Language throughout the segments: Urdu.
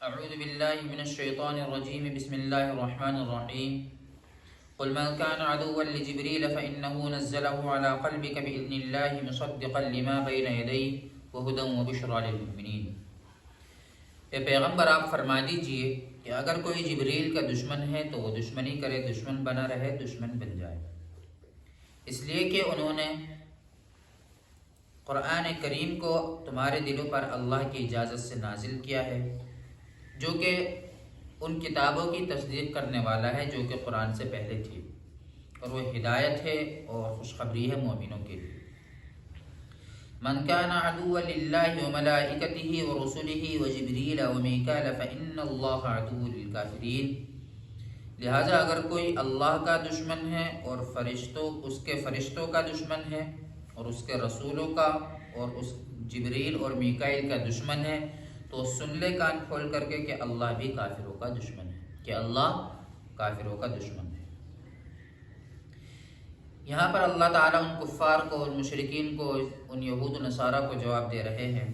اعوذ باللہ من الشیطان الرجیم بسم اللہ الرحمن الرحیم قل من كان عدوا لجبريل فإنه نزله على قلبك بإذن الله مصدقا لما بين يديه وهدى وبشرى للمؤمنين۔ اے پیغمبر آپ فرما دیجئے کہ اگر کوئی جبریل کا دشمن ہے تو وہ دشمنی کرے، دشمن بنا رہے، دشمن بن جائے، اس لیے کہ انہوں نے قرآن کریم کو تمہارے دلوں پر اللہ کی اجازت سے نازل کیا ہے، جو کہ ان کتابوں کی تصدیق کرنے والا ہے جو کہ قرآن سے پہلے تھی، اور وہ ہدایت ہے اور خوشخبری ہے مومنوں کے لیے۔ من كان عدوا لله وملائكته ورسله وجبريل وميكال فإن الله عدو للكافرين۔ لہذا اگر کوئی اللہ کا دشمن ہے اور اس کے فرشتوں کا دشمن ہے اور اس کے رسولوں کا اور اس جبریل اور میکائیل کا دشمن ہے، تو سن لے کان کھول کر کے کہ اللہ بھی کافروں کا دشمن ہے، کہ اللہ کافروں کا دشمن ہے۔ یہاں پر اللہ تعالیٰ ان کفار کو، ان مشرکین کو، ان یہود و نصارہ کو جواب دے رہے ہیں۔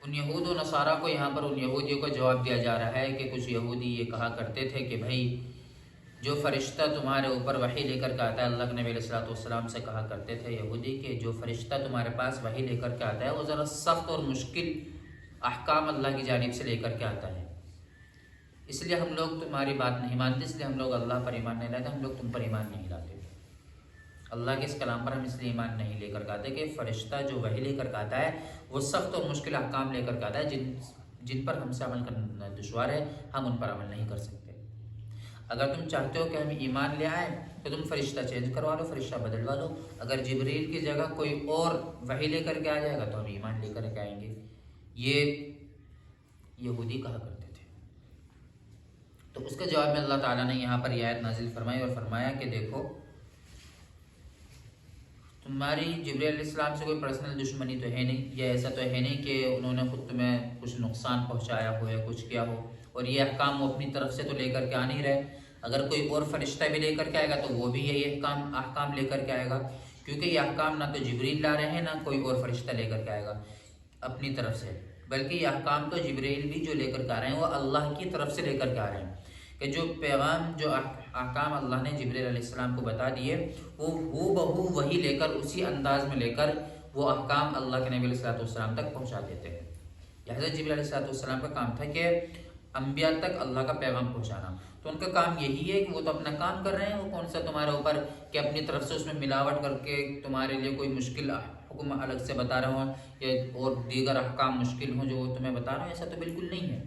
ان یہود و نصارہ کو یہاں پر ان یہودیوں کو جواب دیا جا رہا ہے کہ کچھ یہودی یہ کہا کرتے تھے کہ بھائی جو فرشتہ تمہارے اوپر وحی لے کر کے آتا ہے، اللہ کے نبی علیہ السلام سے کہا کرتے تھے یہودی کہ جو فرشتہ تمہارے پاس وحی لے کر کے آتا ہے وہ ذرا سخت اور مشکل احکام اللہ کی جانب سے لے کر کے آتا ہے، اس لیے ہم لوگ تمہاری بات نہیں مانتے، اس لیے ہم لوگ اللہ پر ایمان نہیں لاتے، ہم لوگ تم پر ایمان نہیں لاتے۔ اللہ کے اس کلام پر ہم اس لیے ایمان نہیں لے کر کے آتے کہ فرشتہ جو وحی لے کر کے آتا ہے وہ سخت اور مشکل احکام لے کر کے آتا ہے جن پر ہم سے عمل کرنا دشوار ہے، ہم ان پر عمل نہیں کر سکتے۔ اگر تم چاہتے ہو کہ ہم ایمان لے آئیں تو تم فرشتہ چینج کروا لو، فرشتہ بدلوا لو، اگر جبریل کی جگہ کوئی اور وحی لے کر کے آ جائے گا تو ہم ایمان لے کر کے آئیں گے، یہ یہودی کہا کرتے تھے۔ تو اس کے جواب میں اللہ تعالیٰ نے یہاں پر یہ آیت نازل فرمائی اور فرمایا کہ دیکھو تمہاری جبریل علیہ السلام سے کوئی پرسنل دشمنی تو ہے نہیں، یا ایسا تو ہے نہیں کہ انہوں نے خود تمہیں کچھ نقصان پہنچایا ہو یا کچھ کیا ہو، اور یہ احکام وہ اپنی طرف سے تو لے کر کے آ نہیں رہے۔ اگر کوئی اور فرشتہ بھی لے کر کے آئے گا تو وہ بھی یہی احکام لے کر کے آئے گا، کیونکہ یہ احکام نہ تو جبریل لا رہے ہیں نہ کوئی اور فرشتہ لے کر کے آئے گا اپنی طرف سے، بلکہ یہ احکام تو جبریل بھی جو لے کر کے آ رہے ہیں وہ اللہ کی طرف سے لے کر کے آ رہے ہیں، کہ جو پیغام، جو احکام اللہ نے جبریل علیہ السلام کو بتا دیے وہ ہو بہو وہی لے کر، اسی انداز میں لے کر وہ احکام اللہ کے نبی علیہ السلام تک پہنچا دیتے ہیں۔ حضرت جبریل علیہ السلام کا کام تھا کہ انبیاء تک اللہ کا پیغام پہنچانا، تو ان کا کام یہی ہے کہ وہ تو اپنا کام کر رہے ہیں، وہ کون سا تمہارے اوپر کہ اپنی طرف سے اس میں ملاوٹ کر کے تمہارے لیے کوئی مشکل حکم الگ سے بتا رہے ہوں یا اور دیگر احکام مشکل ہوں جو وہ تمہیں بتا رہے ہیں، ایسا تو بالکل نہیں ہے۔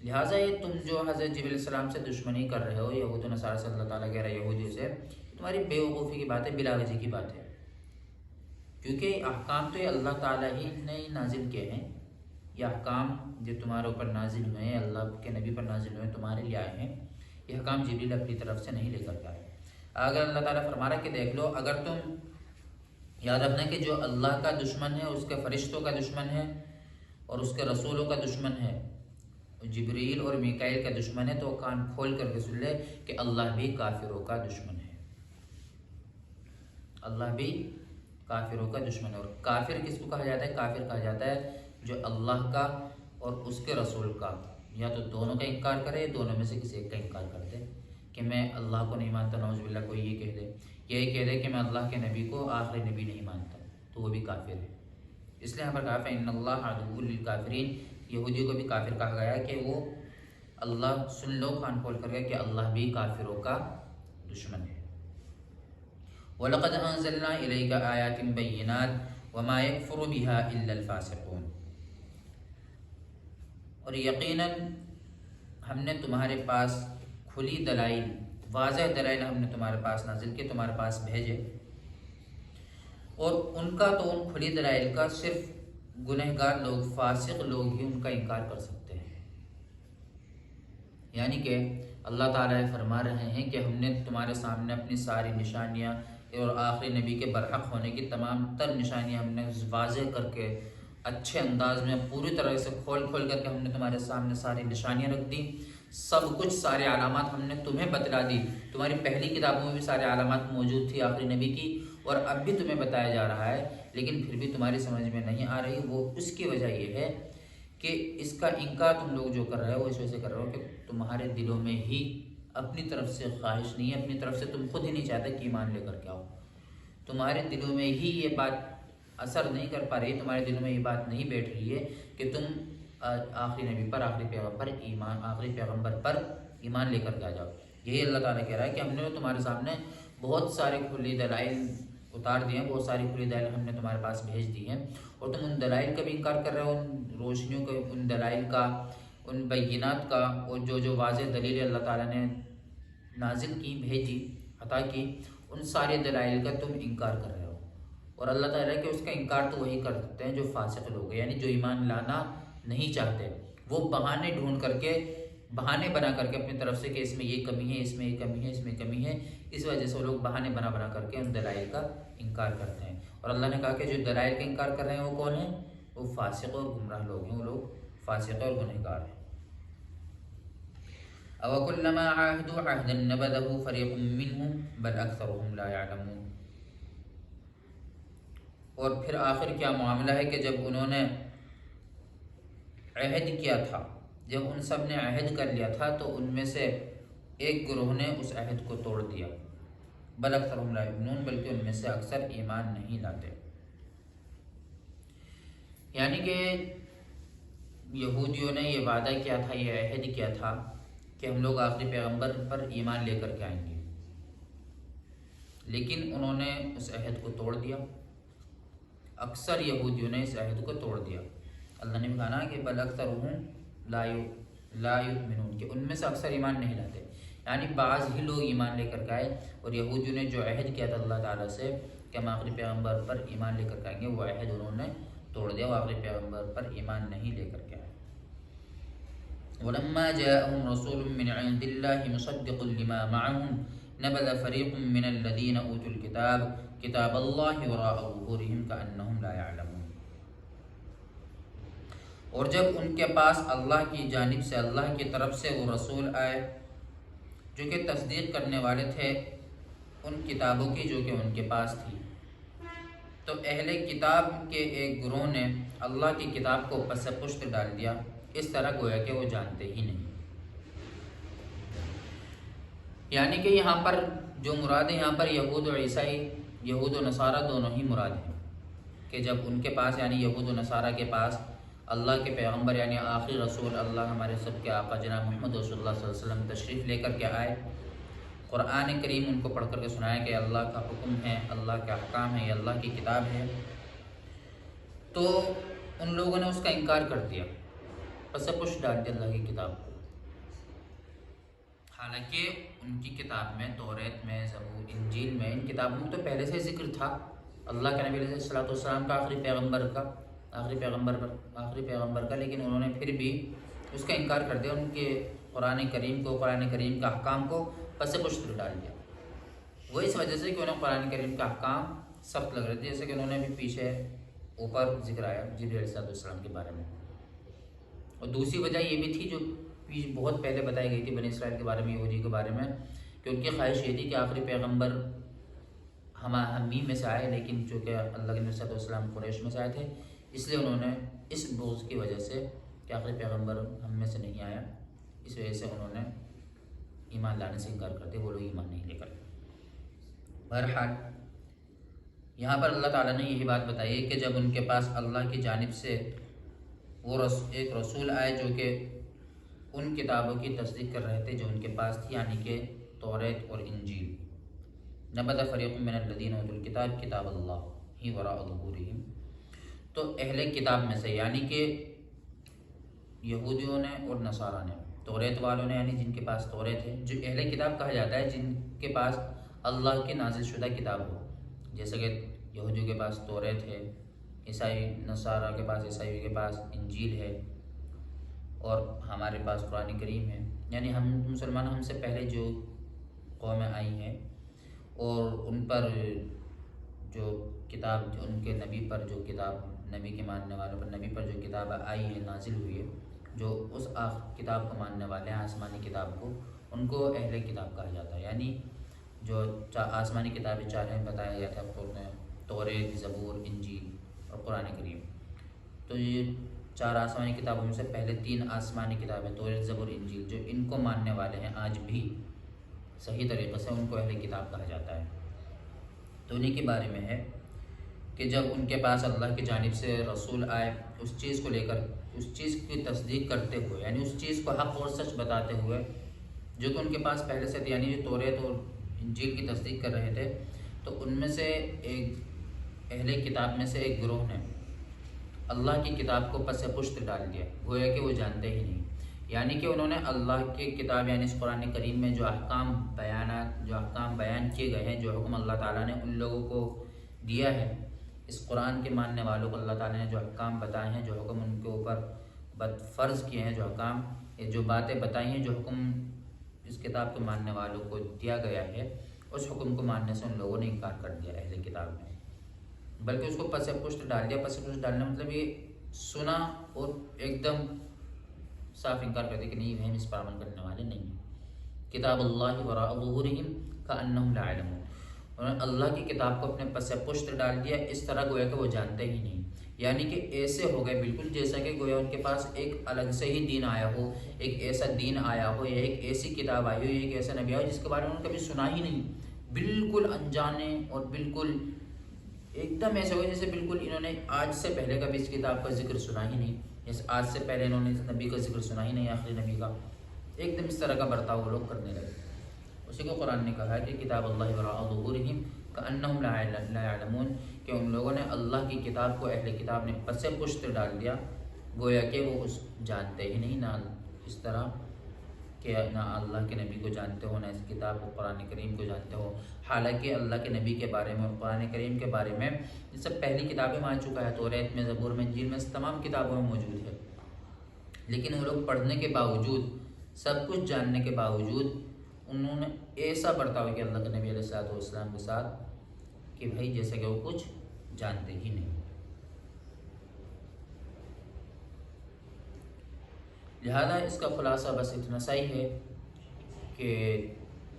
لہٰذا یہ تم جو حضرت جبریل علیہ السلام سے دشمنی کر رہے ہو، یہود و نصارہ سے، اللہ تعالیٰ کہہ رہا ہے یہودیوں سے، تمہاری بے وقوفی کی بات ہے، بلا وجہ کی بات ہے، کیونکہ احکام تو یہ اللہ تعالیٰ ہی نے نازل کیے ہیں، یہ احکام جو تمہارے اوپر نازل ہوئے ہیں، اللہ کے نبی پر نازل ہوئے ہیں، تمہارے لیے آئے ہیں، یہ احکام جبریل اپنی طرف سے نہیں لے کر کے آئے۔ اگر اللہ تعالیٰ فرما رہا ہے کہ دیکھ لو، اگر تم یاد رکھنا کہ جو اللہ کا دشمن ہے اس کے فرشتوں کا دشمن ہے اور اس کے رسولوں کا دشمن ہے، جبریل اور میکائیل کا دشمن ہے، تو کان کھول کر کے سن لے کہ اللہ بھی کافروں کا دشمن ہے، اللہ بھی کافروں کا دشمن ہے۔ اور کافر کس کو کہا جاتا ہے؟ کافر کہا جاتا ہے جو اللہ کا اور اس کے رسول کا یا تو دونوں کا انکار کرے، دونوں میں سے کسی ایک کا انکار کر دے، کہ میں اللہ کو نہیں مانتا، نعوذ باللہ کوئی یہ کہہ دے، یہی کہہ دے کہ میں اللہ کے نبی کو آخری نبی نہیں مانتا، تو وہ بھی کافر ہے۔ اس لیے یہاں پر کہا فَإِنَّ اللَّهَ عَدُوٌّ لِلْكَافِرِينَ، یہودیوں کو بھی کافر کہا گیا کہ وہ اللہ، سن لو کان کھول کر گیا کہ اللہ بھی کافروں کا دشمن ہے۔ وَلَقَدْ أَنزَلْنَا إِلَيْكَ آيَاتٍ بَيِّنَاتٍ وَمَا يَكْفُرُ بِهَا إِلَّا الْفَاسِقُونَ، اور یقیناً ہم نے تمہارے پاس کھلی دلائل، واضح دلائل ہم نے تمہارے پاس نازل کیے، تمہارے پاس بھیجے، اور ان کا تو ان کھلی دلائل کا صرف گنہگار لوگ، فاسق لوگ ہی ان کا انکار کر سکتے ہیں۔ یعنی کہ اللہ تعالیٰ فرما رہے ہیں کہ ہم نے تمہارے سامنے اپنی ساری نشانیاں اور آخری نبی کے برحق ہونے کی تمام تر نشانیاں ہم نے واضح کر کے اچھے انداز میں پوری طرح سے کھول کر کے ہم نے تمہارے سامنے ساری نشانیاں رکھ دی، سب کچھ، سارے علامات ہم نے تمہیں بتلا دی۔ تمہاری پہلی کتابوں میں بھی سارے علامات موجود تھی آخری نبی کی، اور اب بھی تمہیں بتایا جا رہا ہے لیکن پھر بھی تمہاری سمجھ میں نہیں آ رہی، وہ اس کی وجہ یہ ہے کہ اس کا انکار تم لوگ جو کر رہے ہو اس وجہ سے کر رہے ہو کہ تمہارے دلوں میں ہی اپنی طرف سے خواہش نہیں ہے، اپنی طرف سے تم خود ہی نہیں چاہتے کہ ایمان لے کر کے آؤ، تمہارے دلوں میں ہی یہ بات اثر نہیں کر پا رہی، تمہارے دلوں میں یہ بات نہیں بیٹھ رہی ہے کہ تم آخری نبی پر، آخری پیغمبر پر ایمان لے کر کے آ جاؤ۔ یہی اللہ تعالیٰ کہہ رہا ہے کہ ہم نے تمہارے سامنے بہت سارے کھلی دلائل اتار دیے ہیں، بہت ساری کھلی دلائل ہم نے تمہارے پاس بھیج دی ہیں، اور تم ان دلائل کا بھی انکار کر رہے ہو، ان روشنیوں کا، ان دلائل کا، ان بینات کا، اور جو واضح دلیل اللہ تعالیٰ نے نازل کی، بھیجی، عطا کی، ان سارے دلائل کا تم انکار کر رہے ہو۔ اور اللہ تعالیٰ کہ اس کا انکار تو وہی کر سکتے ہیں جو فاسق لوگ ہیں، یعنی جو ایمان لانا نہیں چاہتے، وہ بہانے ڈھونڈ کر کے، بہانے بنا کر کے اپنی طرف سے کہ اس میں یہ کمی ہے، اس میں یہ کمی ہے، اس میں کمی ہے، اس وجہ سے وہ لوگ بہانے بنا کر کے ان دلائل کا انکار کرتے ہیں۔ اور اللہ نے کہا کہ جو دلائل کا انکار کر رہے ہیں وہ کون ہیں؟ وہ فاسق اور گمراہ لوگ ہیں، وہ لوگ فاسق اور گنہگار ہیں۔ أَوَكُلَّمَا عَاهَدُوا عَهْدًا نَبَذَهُ فَرِيقٌ مِّنْهُمْ بَلْ أَكْثَرُهُمْ لَا يَعْلَمُونَ۔ اور پھر آخر کیا معاملہ ہے کہ جب انہوں نے عہد کیا تھا، جب ان سب نے عہد کر لیا تھا تو ان میں سے ایک گروہ نے اس عہد کو توڑ دیا، بل اکثرهم لا یؤمنون، بلکہ ان میں سے اکثر ایمان نہیں لاتے۔ یعنی کہ یہودیوں نے یہ وعدہ کیا تھا، یہ عہد کیا تھا کہ ہم لوگ آخری پیغمبر پر ایمان لے کر کے آئیں گے، لیکن انہوں نے اس عہد کو توڑ دیا، اکثر یہودیوں نے اس عہد کو توڑ دیا۔ اللہ نے بھی کہا کہ بل اکثرهم لا یؤمنون، کہ ان میں سے اکثر ایمان نہیں لاتے، یعنی بعض ہی لوگ ایمان لے کر کے آئے، اور یہودیوں نے جو عہد کیا تھا اللہ تعالیٰ سے کہ ہم آخری پیغمبر پر ایمان لے کر کے آئیں گے، وہ عہد انہوں نے توڑ دیا، وہ آخری پیغمبر پر ایمان نہیں لے کر کے آئے۔ وَلَمَّا جَاءَهُمْ رَسُولٌ مِّنْ عِندِ اللَّهِ مُصَدِّقٌ لِّمَا مَعَهُمْ نَبَذَ فَرِيقٌ مِّنَ الَّذِينَ أُوتُوا الْكِتَابَ كِتَابَ اللَّهِ وَرَاءَ ظُهُورِهِمْ كَأَنَّهُمْ لَا يَعْلَمُونَ۔ اور جب ان کے پاس اللہ کی جانب سے، اللہ کی طرف سے وہ رسول آئے جو کہ تصدیق کرنے والے تھے ان کتابوں کی جو کہ ان کے پاس تھی، تو اہل کتاب کے ایک گروہ نے اللہ کی کتاب کو پس پشت ڈال دیا، اس طرح گویا کہ وہ جانتے ہی نہیں۔ یعنی کہ یہاں پر جو مراد ہے، یہاں پر یہود و عیسائی، یہود و نصارہ دونوں ہی مراد ہیں، کہ جب ان کے پاس یعنی یہود و نصارہ کے پاس اللہ کے پیغمبر یعنی آخری رسول، اللہ ہمارے سب کے آقا جناب محمد رسول اللہ صلی اللہ علیہ وسلم تشریف لے کر کے آئے، قرآن کریم ان کو پڑھ کر کے سنایا کہ اللہ کا حکم ہے، اللہ کے احکام ہے، یہ اللہ کی کتاب ہے، تو ان لوگوں نے اس کا انکار کر دیا، پس پش ڈال دیا اللہ کی کتاب کو، حالانکہ ان کی کتاب میں، توریت میں، زبور، انجیل میں، ان کتابوں میں تو پہلے سے ذکر تھا اللہ کے نبی علیہ الصلوۃ والسلام کا، آخری پیغمبر کا، لیکن انہوں نے پھر بھی اس کا انکار کر دیا، ان کے قرآن کریم کا احکام کو پس پشت ڈال دیا۔ وہ اس وجہ سے کہ انہیں قرآن کریم کا احکام سخت لگ رہے تھے، جیسے کہ انہوں نے بھی پیچھے اوپر ذکر آیا جبریل علیہ السلام کے بارے میں۔ اور دوسری وجہ یہ بھی تھی جو بہت پہلے بتائی گئی تھی بنی اسرائیل کے بارے میں، یہودی کے بارے میں، کہ ان کی خواہش یہ تھی کہ آخری پیغمبر ہم ہی میں سے آئے، لیکن چونکہ اللہ کے نبی صلی اللہ علیہ وسلم قریش میں سے آئے تھے، اس لیے انہوں نے اس بغض کی وجہ سے کہ آخری پیغمبر ہم میں سے نہیں آیا، اس وجہ سے انہوں نے ایمان لانے سے انکار کرتے، وہ لوگ ایمان نہیں لے کر۔ بہرحال یہاں پر اللہ تعالیٰ نے یہی بات بتائی ہے کہ جب ان کے پاس اللہ کی جانب سے وہ ایک رسول آئے جو کہ ان کتابوں کی تصدیق کر رہے تھے جو ان کے پاس تھی، یعنی کہ توریت اور انجیل، نبذ فریق من الذین اوتوا الکتاب کتاب اللہ وراء ظہورہم، تو اہل کتاب میں سے یعنی کہ یہودیوں نے اور نصارہ نے، توریت والوں نے یعنی جن کے پاس توریت ہے، جو اہل کتاب کہا جاتا ہے جن کے پاس اللہ کی نازل شدہ کتاب ہو، جیسے کہ یہودیوں کے پاس توریت ہے، عیسائی نصارہ کے پاس، عیسائیوں کے پاس انجیل ہے، اور ہمارے پاس قرآن کریم ہے، یعنی ہم مسلمان ہم سے پہلے جو قومیں آئی ہیں اور ان پر جو کتاب، جو ان کے نبی پر جو کتاب، نبی کے ماننے والوں پر نبی پر جو کتاب آئی ہے، نازل ہوئی ہے، جو اس کتاب کو ماننے والے ہیں، آسمانی کتاب کو، ان کو اہل کتاب کہا جاتا ہے، یعنی جو آسمانی کتابیں 4 ہیں بتایا گیا تھا توریت، زبور، انجیل اور قرآن کریم۔ تو یہ 4 آسمانی کتابوں میں سے پہلے 3 آسمانی کتابیں توریت، زبور، انجیل، جو ان کو ماننے والے ہیں آج بھی صحیح طریقے سے، ان کو اہل کتاب کہا جاتا ہے۔ تو انہیں کے بارے میں ہے کہ جب ان کے پاس اللہ کی جانب سے رسول آئے، اس چیز کو لے کر، اس چیز کی تصدیق کرتے ہوئے، یعنی اس چیز کو حق اور سچ بتاتے ہوئے جو کہ ان کے پاس پہلے سے تھی، یعنی جو توریت اور انجیل کی تصدیق کر رہے تھے، تو ان میں سے ایک اہل کتاب میں سے ایک گروہ نے اللہ کی کتاب کو پس پشت ڈال دیا، گویا کہ وہ جانتے ہی نہیں۔ یعنی کہ انہوں نے اللہ کی کتاب یعنی اس قرآن کریم میں جو احکام بیان کیے گئے ہیں، جو حکم اللہ تعالیٰ نے ان لوگوں کو دیا ہے، اس قرآن کے ماننے والوں کو اللہ تعالیٰ نے جو احکام بتائے ہیں، جو حکم ان کے اوپر فرض کیے ہیں، جو احکام، جو باتیں بتائی ہیں، جو حکم اس کتاب کے ماننے والوں کو دیا گیا ہے، اس حکم کو ماننے سے ان لوگوں نے انکار کر دیا اہل کتاب میں، بلکہ اس کو پس پشت ڈال دیا۔ پس پشت ڈالنا مطلب یہ سنا اور ایک دم صاف انکار کر دیا کہ نہیں، ہم اس پر عمل کرنے والے نہیں ہیں۔ کتاب اللہ وراء ظہورہم کأنہم لا یعلمون، انہوں نے اللہ کی کتاب کو اپنے پس پشت ڈال دیا، اس طرح گویا کہ وہ جانتے ہی نہیں، یعنی کہ ایسے ہو گئے بالکل جیسا کہ گویا ان کے پاس ایک الگ سے ہی دین آیا ہو، ایک ایسا دین آیا ہو، یا ایک ایسی کتاب آئی ہو، یا ایک ایسا نبی آیا ہو جس کے بارے میں انہوں نے کبھی سنا ہی نہیں، بالکل انجانے اور بالکل ایک دم ایسے ہوئے جیسے بالکل انہوں نے آج سے پہلے کبھی اس کتاب کا ذکر سنا ہی نہیں، جیسے آج سے پہلے انہوں نے اس نبی کا ذکر سنا ہی نہیں، آخری نبی کا، ایک دم اس طرح کا برتاؤ وہ لوگ کرنے لگے۔ اسی کو قرآن نے کہا ہے کہ کتاب اللہ وراء ظہورہم کأنہم لا یعلمون، کہ ان لوگوں نے اللہ کی کتاب کو اہل کتاب نے پس پشت ڈال دیا، گویا کہ وہ اس جانتے ہی نہیں، نہ اس طرح کہ نہ اللہ کے نبی کو جانتے ہو، نہ اس کتاب کو قرآن کریم کو جانتے ہو، حالانکہ اللہ کے نبی کے بارے میں اور قرآن کریم کے بارے میں یہ سب پہلی کتابیں مان چکا ہے، توریت میں، زبور میں، انجیل میں، تمام کتابوں میں موجود ہے، لیکن وہ لوگ پڑھنے کے باوجود، سب کچھ جاننے کے باوجود انہوں نے ایسا برتاؤ کیا اللہ کے نبی علیہ السلام کے ساتھ کہ بھائی جیسے کہ وہ کچھ جانتے ہی نہیں۔ لہذا اس کا خلاصہ بس اتنا سا ہی ہے کہ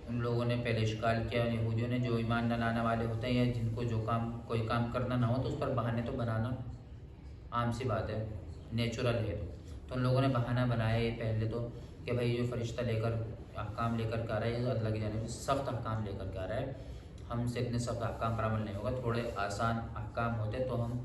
ان لوگوں نے پہلے اشکال کیا، یہودیوں نے، جو ایمان نہ لانے والے ہوتے ہیں یا جن کو جو کوئی کام کرنا نہ ہو تو اس پر بہانے تو بنانا عام سی بات ہے، نیچرل ہے، تو ان لوگوں نے بہانہ بنایا پہلے تو کہ بھائی جو فرشتہ لے کر احکام لے کر کے آ رہا ہے، اللہ کی جانب سے سخت احکام لے کر کے آ رہا ہے، ہم سے اتنے سخت احکام پر عمل نہیں ہوگا، تھوڑے آسان احکام ہوتے تو ہم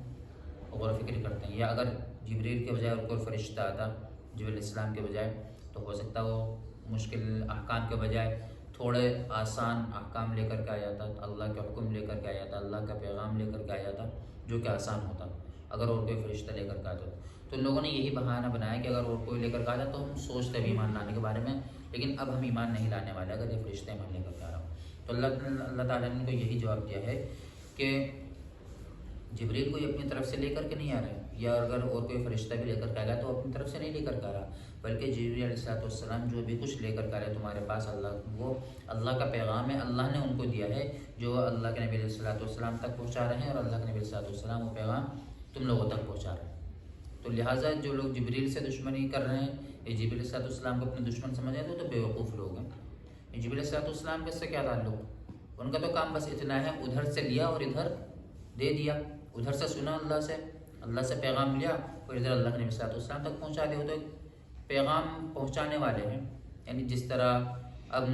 غور و فکر کرتے ہیں، یا اگر جبریل کے بجائے اور کوئی فرشتہ آتا جبریل علیہ السلام کے بجائے تو ہو سکتا وہ مشکل احکام کے بجائے تھوڑے آسان احکام لے کر کے آیا تھا، اللہ کا حکم لے کر کے آیا تھا، اللہ کا پیغام لے کر کے آیا تھا، جو کہ آسان ہوتا اگر اور کوئی فرشتہ لے کر کے آتا۔ تو ان لوگوں نے یہی بہانہ بنایا کہ اگر اور کوئی لے کر کے آ جائے تو ہم سوچتے بھی ایمان لانے کے بارے میں، لیکن اب ہم ایمان نہیں لانے والے اگر یہ فرشتے ایمان لے کر کے آ رہا ہوں۔ تو اللہ تعالیٰ نے ان کو یہی جواب دیا ہے کہ جبریل کو یہ اپنی طرف سے لے کر کے نہیں آ رہا ہے، یا اگر اور کوئی فرشتہ بھی لے کر کے آ گیا تو اپنی طرف سے نہیں لے کر کے آ رہا، بلکہ جبریل علیہ السلام جو بھی کچھ لے کر کے آ رہے ہیں تمہارے پاس، وہ اللہ کا پیغام ہے، اللہ نے ان کو دیا ہے، جو اللہ کے نبی علیہ السلام تک پہنچا رہے ہیں، اور اللہ کے نبی علیہ السلام وہ پیغام تم لوگوں تک پہنچا رہے ہیں۔ تو لہٰذا جو لوگ جبریل سے دشمنی کر رہے ہیں، یہ جبریل علیہ السلام کو اپنے دشمن سمجھ رہے ہیں، تو بیوقوف لوگ ہیں۔ جبریل علیہ السلام کے سے کیا تعلق، ان کا تو کام بس اتنا ہے، ادھر سے لیا اور ادھر دے دیا، ادھر سے سنا اللہ سے پیغام لیا اور ادھر اللہ کے نبی صلی اللہ علیہ وسلم تک پہنچا دے، تو پیغام پہنچانے والے ہیں۔ یعنی جس طرح اب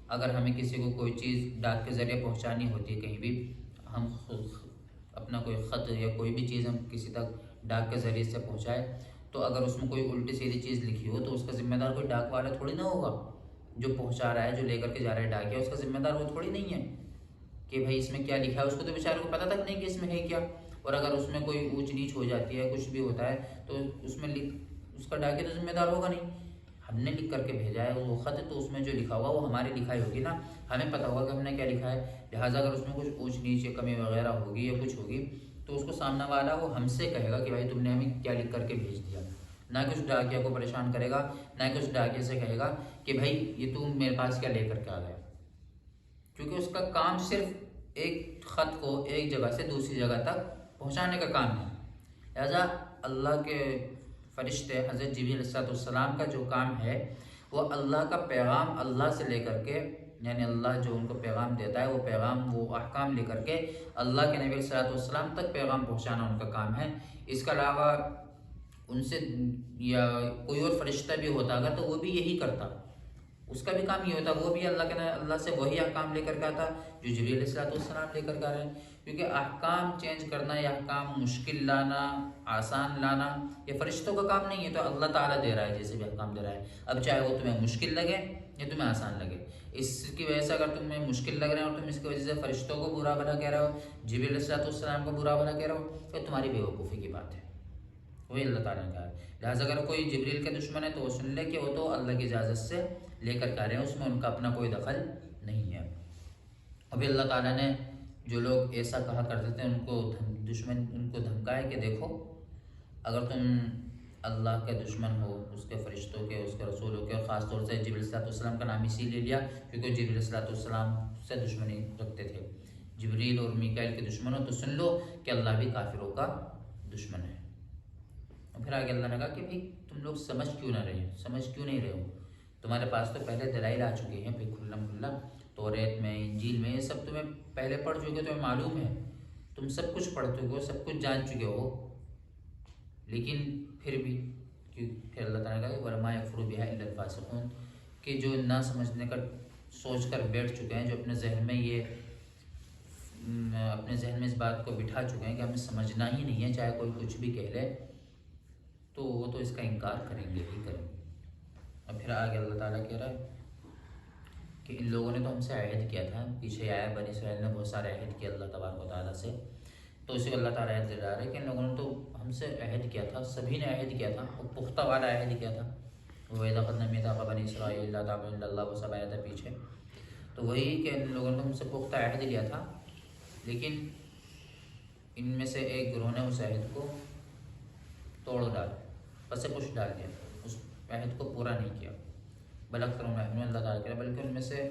اگر ہمیں کسی کو کوئی چیز ڈاک کے ذریعے پہنچانی ہوتی ہے، کہیں بھی ہم اپنا کوئی خط یا کوئی بھی چیز ہم کسی تک ڈاک کے ذریعے سے پہنچائے، تو اگر اس میں کوئی الٹی سیدھی چیز لکھی ہو تو اس کا ذمہ دار کوئی ڈاک والا تھوڑی نہ ہوگا، جو پہنچا رہا ہے، جو لے کر کے جا رہا ہے ڈاکیا، اس کا ذمہ دار وہ تھوڑی نہیں ہے کہ بھائی اس میں کیا لکھا ہے، اس کو تو بیچارے کو پتہ تک نہیں کہ اس میں ہے کیا، اور اگر اس میں کوئی اونچ نیچ ہو جاتی ہے، کچھ بھی ہوتا ہے تو اس میں اس کا ڈاکیا تو ذمہ دار ہوگا نہیں، ہم نے لکھ کر کے بھیجا ہے وہ خط، تو اس میں جو لکھا ہوا وہ ہماری لکھائی ہوگی نا، ہمیں پتہ ہوگا کہ ہم نے کیا لکھا ہے، لہٰذا اگر اس میں کچھ اونچ نیچ یا کمی وغیرہ ہوگی یا کچھ ہوگی تو اس کو سامنے والا وہ ہم سے کہے گا کہ بھائی تم نے ہمیں کیا لکھ کر کے بھیج دیا، نہ کہ اس ڈاکیا کو پریشان کرے گا، نہ کہ اس ڈاکیا سے کہے گا کہ بھائی یہ تم میرے پاس کیا لے کر کے آ گیا، کیونکہ اس کا کام صرف ایک خط کو ایک جگہ سے دوسری جگہ تک پہنچانے کا کام ہے۔ لہذا اللہ کے فرشتے حضرت جبریل علیہ السلام کا جو کام ہے وہ اللہ کا پیغام اللہ سے لے کر کے یعنی اللہ جو ان کو پیغام دیتا ہے وہ پیغام، وہ احکام لے کر کے اللہ کے نبی صلی اللہ علیہ وسلم تک پیغام پہنچانا ان کا کام ہے۔ اس کے علاوہ ان سے یا کوئی اور فرشتہ بھی ہوتا اگر تو وہ بھی یہی کرتا، اس کا بھی کام یہ ہوتا، وہ بھی اللہ سے وہی احکام لے کر کے آتا جو جبریل علیہ الصلوۃ والسلام لے کر کے آ رہے ہیں۔ کیونکہ احکام چینج کرنا یا احکام مشکل لانا، آسان لانا یہ فرشتوں کا کام نہیں ہے، تو اللہ تعالیٰ دے رہا ہے جیسے بھی احکام دے رہا ہے، اب چاہے وہ تمہیں مشکل لگے یا تمہیں آسان لگے۔ اس کی وجہ سے اگر تمہیں مشکل لگ رہے ہیں اور تم اس کی وجہ سے فرشتوں کو برا بھلا کہہ رہے ہو، جبریل علیہ الصلوۃ والسلام کو برا بھلا کہہ رہے ہو، تو تمہاری بے وقوفی کی بات ہے، وہی اللہ تعالیٰ نے کہا ہے۔ لہٰذا اگر کوئی جبریل کا دشمن ہے تو وہ سن لے کہ وہ تو اللہ کی اجازت سے لے کر کے آ رہے ہیں، اس میں ان کا اپنا کوئی دخل نہیں ہے۔ ابھی اللہ تعالیٰ نے جو لوگ ایسا کہا کرتے تھے ان کو دشمن ان کو دھمکائے کہ دیکھو اگر تم اللہ کے دشمن ہو، اس کے فرشتوں کے، اس کے رسولوں کے، اور خاص طور سے جبریل علیہ السلام کا نام اسی لے لیا کیونکہ جبریل علیہ السلام سے دشمنی رکھتے تھے، جبریل اور میکائیل کے دشمن ہو تو سن لو کہ اللہ بھی کافروں کا دشمن ہے۔ اور پھر آگے اللہ نے کہا کہ بھائی تم لوگ سمجھ کیوں نہیں رہے ہو، تمہارے پاس تو پہلے دلائل آ چکے ہیں، پھر کھلم کھلا توریت میں، انجیل میں، یہ سب تمہیں پہلے پڑھ چکے، تمہیں معلوم ہے، تم سب کچھ پڑھ چکے ہو، سب کچھ جان چکے ہو، لیکن پھر بھی پھر اللہ تعالیٰ نے کہا وَمَا يَكْفُرُ بِهَا إِلَّا الْفَاسِقُونَ، کہ جو نہ سمجھنے کا سوچ کر بیٹھ چکے ہیں، جو اپنے ذہن میں اس بات کو بٹھا چکے ہیں کہ ہمیں سمجھنا ہی نہیں ہے، چاہے کوئی کچھ بھی کہہ لے تو وہ تو اس کا انکار کریں گے ہی کریں گے۔ اور پھر آگے اللہ تعالیٰ کہہ رہا ہے کہ ان لوگوں نے تو ہم سے عہد کیا تھا، پیچھے آیا بنی اسرائیل نے بہت سارے عہد کیا اللہ تبارک و تعالیٰ سے، تو اسے اللہ تعالیٰ عہد دلا رہا ہے کہ ان لوگوں نے تو ہم سے عہد کیا تھا، سبھی نے عہد کیا تھا، وہ پختہ والا عہد کیا تھا، وَإِذْ أَخَذْنَا مِيثَاقَ بَنِي إِسْرَائِيلَ لَا تَعْبُدُونَ إِلَّا اللَّهَ، وہ سب آیا تھا پیچھے، تو وہی کہ ان لوگوں نے ہم سے پختہ عہد لیا تھا، لیکن ان میں سے ایک گروہ نے اس عہد کو توڑ ڈالا، پس پش ڈال دیا، اس عہد کو پورا نہیں کیا، بل اکثرهم لا یؤمنون، اللہ تعالیٰ کہہ رہا ہے بلکہ ان میں سے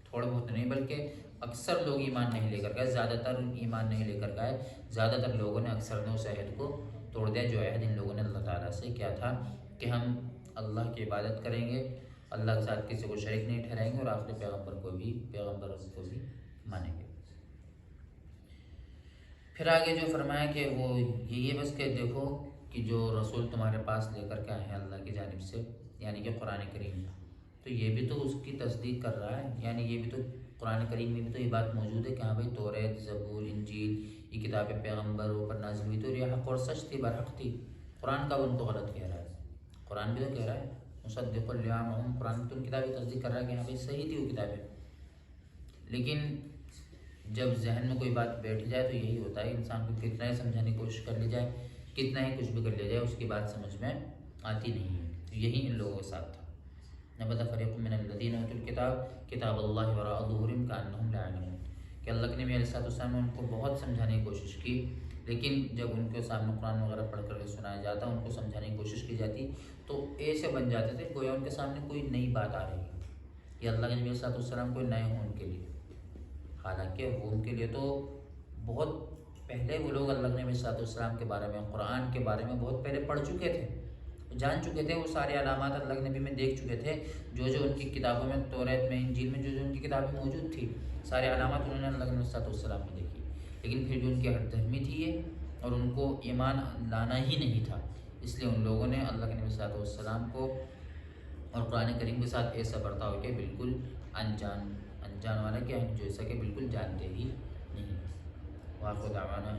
تھوڑے بہت نہیں بلکہ اکثر لوگ ایمان نہیں لے کر گئے، زیادہ تر ایمان نہیں لے کر گئے، زیادہ تر لوگوں نے، اکثر نے اس عہد کو توڑ دیا جو عہد ان لوگوں نے اللہ تعالیٰ سے کیا تھا کہ ہم اللہ کی عبادت کریں گے، اللہ کے ساتھ کسی کو شریک نہیں ٹھہرائیں گے، اور آخری پیغمبر کو بھی مانیں گے۔ پھر آگے جو فرمایا کہ وہ یہی ہے بس کہ دیکھو کہ جو رسول تمہارے پاس لے کر کے آئے ہیں اللہ کی جانب سے، یعنی کہ قرآن کریم، تو یہ بھی تو اس کی تصدیق کر رہا ہے، یعنی یہ بھی تو قرآن کریم میں بھی تو یہ بات موجود ہے کہ ہاں بھائی توریت، زبور، انجیل یہ کتابیں پیغمبروں پر نازل ہوئی تو یہ حق اور سچ تھی، برحق تھی، قرآن کا ان کو غلط کہہ رہا ہے، قرآن بھی تو کہہ رہا ہے مصدق لما معہم، قرآن بھی تو ان کتابیں تصدیق کر رہا ہے کہ ہاں بھائی صحیح تھی وہ کتابیں، لیکن جب ذہن میں کوئی بات بیٹھ جائے تو یہی ہوتا ہے، انسان کو کتنا ہی سمجھانے کی کوشش کر لی جائے، کتنا ہی کچھ بھی کر لیا جائے، اس کی بات سمجھ میں آتی نہیں ہے، تو یہی ان لوگوں کے ساتھ تھا۔ نبذ فریق من الذین اوتوا الکتاب کتاب اللہ وراء ظہورہم کأنہم لا یعلمون، کہ اللہ کے نبی علیہ السلام نے ان کو بہت سمجھانے کی کوشش کی، لیکن جب ان کے سامنے قرآن وغیرہ پڑھ کر کے سنایا جاتا، ان کو سمجھانے کی کوشش کی جاتی تو ایسے بن جاتے تھے گویا ان کے سامنے کوئی نئی بات آ رہی ہے، یا اللہ کے نبی علیہ السلام کوئی نئے ہوں ان کے لیے، حالانکہ وہ ان کے لیے تو بہت پہلے وہ لوگ اللہ کے نبی صلی اللہ علیہ وسلم کے بارے میں، قرآن کے بارے میں بہت پہلے پڑھ چکے تھے، جان چکے تھے، وہ سارے علامات اللہ کے نبی میں دیکھ چکے تھے، جو جو ان کی کتابوں میں، توریت میں، انجیل میں جو جو ان کی کتابیں موجود تھی، سارے علامات انہوں نے اللہ کے نبی صلی اللہ علیہ وسلم میں دیکھی، لیکن پھر جو ان کی ہٹ دھرمی تھی یہ، اور ان کو ایمان لانا ہی نہیں تھا، اس لیے ان لوگوں نے اللہ کے نبی صلی اللہ علیہ وسلم کو اور قرآن کریم کے ساتھ ایسا برتاؤ کہ بالکل انجان والا کہ جیسا کہ بالکل جانتے ہی نہیں۔ وآخر دعوانا